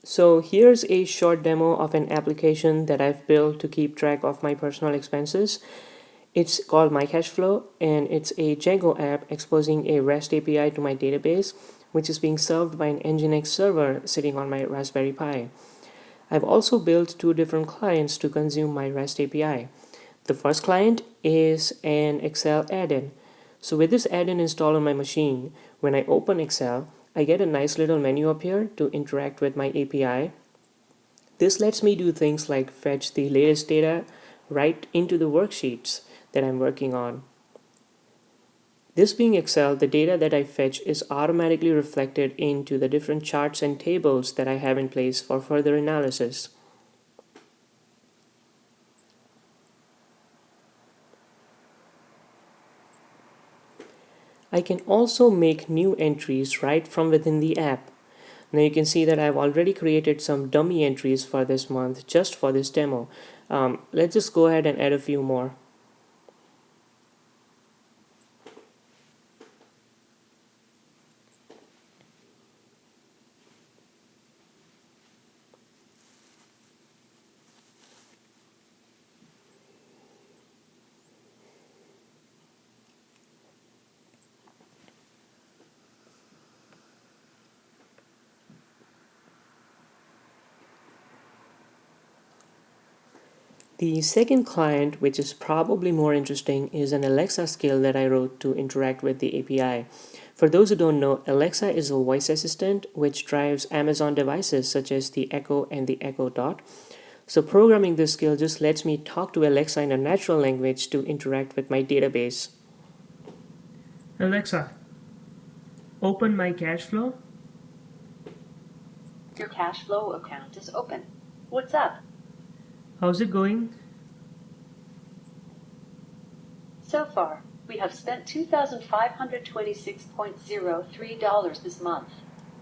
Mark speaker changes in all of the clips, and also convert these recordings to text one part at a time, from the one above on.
Speaker 1: So here's a short demo of an application that I've built to keep track of my personal expenses. It's called MyCashFlow, and it's a Django app exposing a REST API to my database, which is being served by an Nginx server sitting on my Raspberry Pi. I've also built two different clients to consume my REST API. The first client is an Excel add-in. So with this add-in installed on my machine, when I open Excel, I get a nice little menu up here to interact with my API. This lets me do things like fetch the latest data right into the worksheets that I'm working on. This being Excel, the data that I fetch is automatically reflected into the different charts and tables that I have in place for further analysis. I can also make new entries right from within the app. Now you can see that I've already created some dummy entries for this month just for this demo. Let's just go ahead and add a few more. The second client, which is probably more interesting, is an Alexa skill that I wrote to interact with the API. For those who don't know, Alexa is a voice assistant which drives Amazon devices such as the Echo and the Echo Dot. So programming this skill just lets me talk to Alexa in a natural language to interact with my database. Alexa, open my cash flow.
Speaker 2: Your cash flow account is open. What's up?
Speaker 1: How's it going?
Speaker 2: So far, we have spent $2,526.03 this month.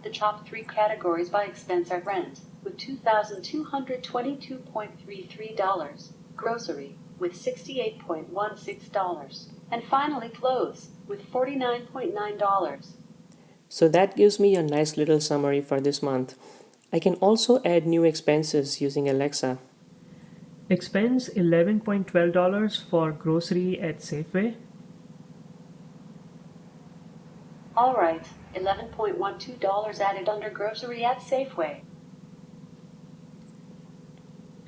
Speaker 2: The top three categories by expense are rent, with $2,222.33, grocery, with $68.16, and finally clothes, with $49.9.
Speaker 1: So that gives me a nice little summary for this month. I can also add new expenses using Alexa. Expense $11.12 for grocery at Safeway.
Speaker 2: All right, $11.12 added under grocery at Safeway.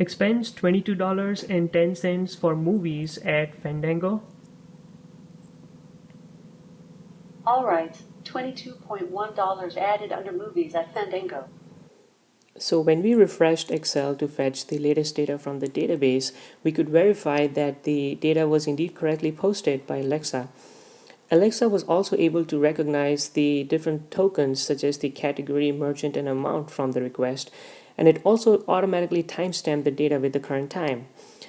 Speaker 1: Expense $22.10 for movies at Fandango.
Speaker 2: All right, $22.1 added under movies at Fandango.
Speaker 1: So when we refreshed Excel to fetch the latest data from the database, we could verify that the data was indeed correctly posted by Alexa. Alexa was also able to recognize the different tokens such as the category, merchant, and amount from the request, and it also automatically timestamped the data with the current time.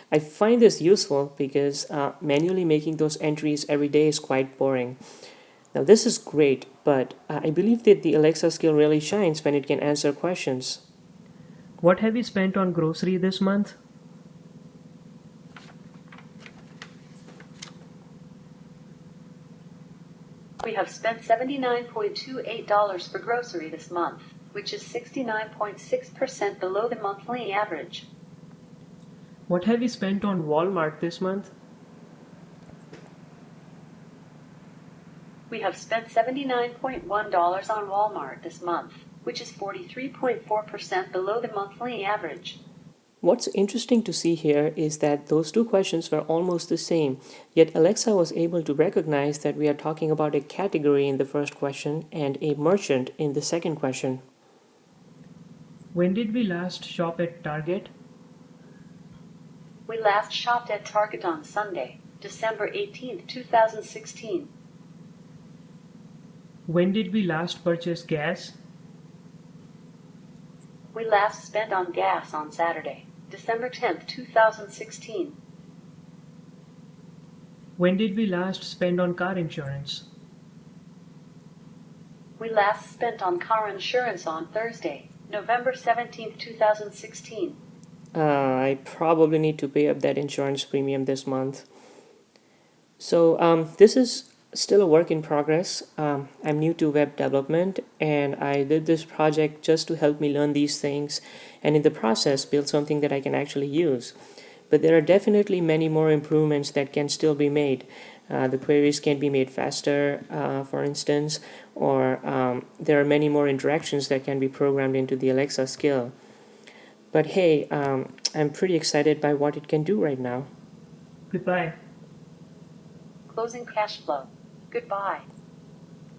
Speaker 1: I find this useful because manually making those entries every day is quite boring. Now this is great, but I believe that the Alexa skill really shines when it can answer questions. What have you spent on grocery this month?
Speaker 2: We have spent $79.28 for grocery this month, which is 69.6% below the monthly average.
Speaker 1: What have you spent on Walmart this month?
Speaker 2: We have spent $79.1 on Walmart this month, which is 43.4% below the monthly average.
Speaker 1: What's interesting to see here is that those two questions were almost the same, yet Alexa was able to recognize that we are talking about a category in the first question and a merchant in the second question. When did we last shop at Target?
Speaker 2: We last shopped at Target on Sunday, December 18, 2016.
Speaker 1: When did we last purchase gas?
Speaker 2: We last spent on gas on Saturday, December 10, 2016.
Speaker 1: When did we last spend on car insurance?
Speaker 2: We last spent on car insurance on Thursday, November 17, 2016.
Speaker 1: I probably need to pay up that insurance premium this month. So this is still a work in progress. I'm new to web development, and I did this project just to help me learn these things and in the process build something that I can actually use. But there are definitely many more improvements that can still be made. The queries can be made faster, for instance, or there are many more interactions that can be programmed into the Alexa skill. But hey, I'm pretty excited by what it can do right now. Goodbye.
Speaker 2: Closing cash flow. Goodbye.